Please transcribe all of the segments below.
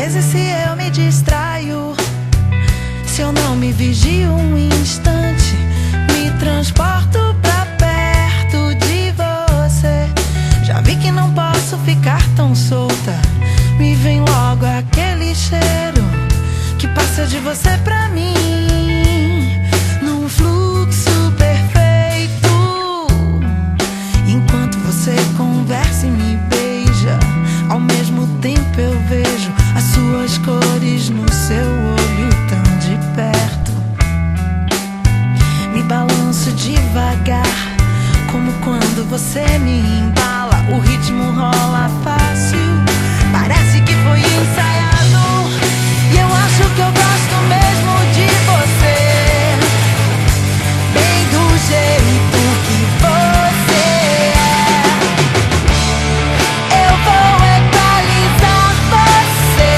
vezes se eu me distraio, se eu não me vigio um instante, me transporto pra perto de você. Já vi que não posso ficar tão solta, me vem logo aquele cheiro que passa de você pra mim, num fluxo perfeito. Enquanto você conversa e me beija, ao mesmo tempo eu vejo as suas cores no seu olho tão de perto. Me balanço devagar, como quando você me embala. O ritmo rola fácil, parece que foi ensaiado. E eu acho que eu gosto mesmo de você, bem do jeito que você é. Eu vou equalizar você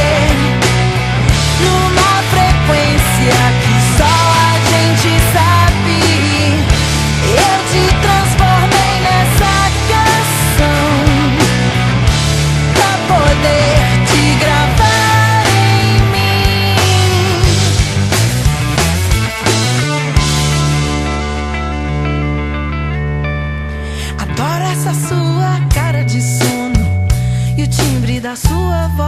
numa frequência que só a gente sabe. Eu te transformei nessa canção pra poder te gravar em mim. Adoro essa sua cara de sono e o timbre da sua voz.